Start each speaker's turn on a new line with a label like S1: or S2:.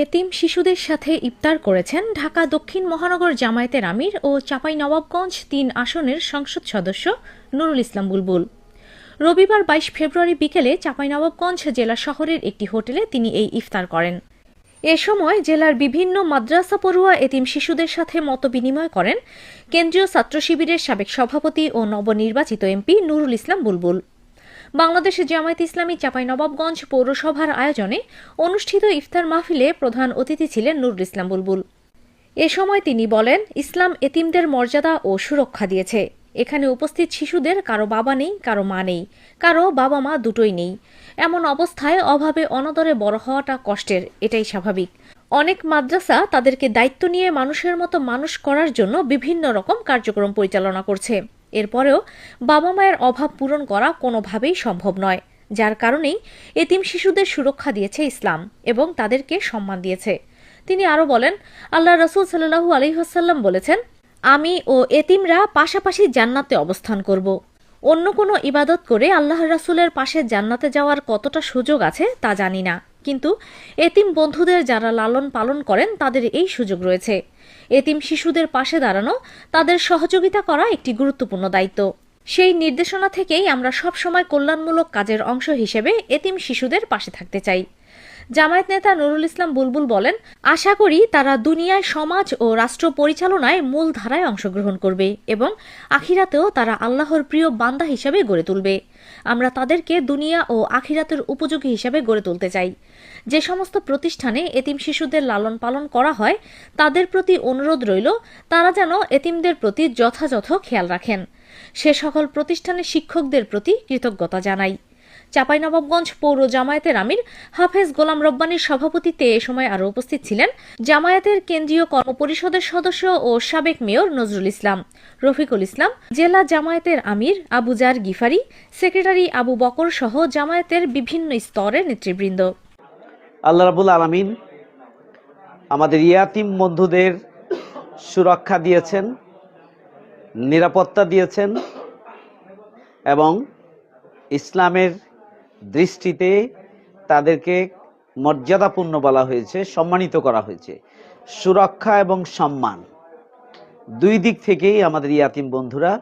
S1: এতিম শিশুদের সাথে ইফতার করেছেন ঢাকা দক্ষিণ মহানগর জামায়াতের আমির ও চাঁপাইনবাবগঞ্জ ৩ আসনের সংসদ সদস্য নুরুল ইসলাম বুলবুল। রবিবার ২২ ফেব্রুয়ারি বিকেলে চাঁপাইনবাবগঞ্জ জেলা শহরের একটি হোটেলে তিনি এই ইফতার করেন। এ সময় জেলার বিভিন্ন মাদ্রাসা পড়ুয়া এতিম শিশুদের সাথে মতবিনিময় করেন কেন্দ্রীয় ছাত্র শিবিরের সাবেক সভাপতি ও নবনির্বাচিত এমপি নুরুল ইসলাম বুলবুল। বাংলাদেশ জামায়াতে ইসলামী চাঁপাইনবাবগঞ্জ পৌরসভার আয়োজনে অনুষ্ঠিত ইফতার মাহফিলে প্রধান অতিথি ছিলেন নুরুল ইসলাম বুলবুল। এ সময় তিনি বলেন, ইসলাম এতিমদের মর্যাদা ও সুরক্ষা দিয়েছে। এখানে উপস্থিত শিশুদের কারো বাবা নেই, কারো মা নেই, কারো বাবা মা দুটোই নেই। এমন অবস্থায় অভাবে অনাদরে বড় হওয়াটা কষ্টের, এটাই স্বাভাবিক। অনেক মাদ্রাসা তাদেরকে দায়িত্ব নিয়ে মানুষের মতো মানুষ করার জন্য বিভিন্ন রকম কার্যক্রম পরিচালনা করছে। এরপরেও বাবা মায়ের অভাব পূরণ করা কোনোভাবেই সম্ভব নয়, যার কারণেই এতিম শিশুদের সুরক্ষা দিয়েছে ইসলাম এবং তাদেরকে সম্মান দিয়েছে। তিনি আরও বলেন, আল্লাহ রাসূল সাল্লাল্লাহু আলাইহি ওয়াসাল্লাম বলেছেন, আমি ও এতিমরা পাশাপাশি জান্নাতে অবস্থান করব। অন্য কোনো ইবাদত করে আল্লাহ রাসূলের পাশে জান্নাতে যাওয়ার কতটা সুযোগ আছে তা জানি না, কিন্তু এতিম বন্ধুদের যারা লালন পালন করেন তাদের এই সুযোগ রয়েছে। এতিম শিশুদের পাশে দাঁড়ানো, তাদের সহযোগিতা করা একটি গুরুত্বপূর্ণ দায়িত্ব। সেই নির্দেশনা থেকেই আমরা সবসময় কল্যাণমূলক কাজের অংশ হিসেবে এতিম শিশুদের পাশে থাকতে চাই। জামায়াত নেতা নুরুল ইসলাম বুলবুল বলেন, আশা করি তারা দুনিয়ায় সমাজ ও রাষ্ট্র পরিচালনায় মূল ধারায় অংশগ্রহণ করবে এবং আখিরাতেও তারা আল্লাহর প্রিয় বান্দা হিসেবে গড়ে তুলবে। আমরা তাদেরকে দুনিয়া ও আখিরাতের উপযোগী হিসেবে গড়ে তুলতে চাই। যে সমস্ত প্রতিষ্ঠানে এতিম শিশুদের লালন পালন করা হয় তাদের প্রতি অনুরোধ রইল তারা যেন এতিমদের প্রতি যথাযথ খেয়াল রাখেন। সে সকল প্রতিষ্ঠানের শিক্ষকদের প্রতি কৃতজ্ঞতা জানাই। চাঁপাইনবাবগঞ্জ পৌর জামায়াতের আমির হাফেজ গোলাম রব্বানীর সভাপতিত্বে এ সময় আরও উপস্থিত ছিলেন জামায়াতের কেন্দ্রীয় কর্মপরিষদের সদস্য ও সাবেক মেয়র নজরুল ইসলাম, রফিকুল ইসলাম, জেলা জামায়াতের আমির আবু জার গিফারি, সেক্রেটারি আবু বকর সহ জামায়াতের বিভিন্ন স্তরের নেতৃবৃন্দ।
S2: আল্লাহ রাব্বুল আলামিন আমাদের ইয়াতিম বন্ধুদের সুরক্ষা দিয়েছেন, নিরাপত্তা দিয়েছেন এবং ইসলামের দৃষ্টিতে তাদেরকে মর্যাদাপূর্ণ বলা হয়েছে, সম্মানিত করা হয়েছে। সুরক্ষা এবং সম্মান দুই দিক থেকেই আমাদের ইয়াতিম বন্ধুরা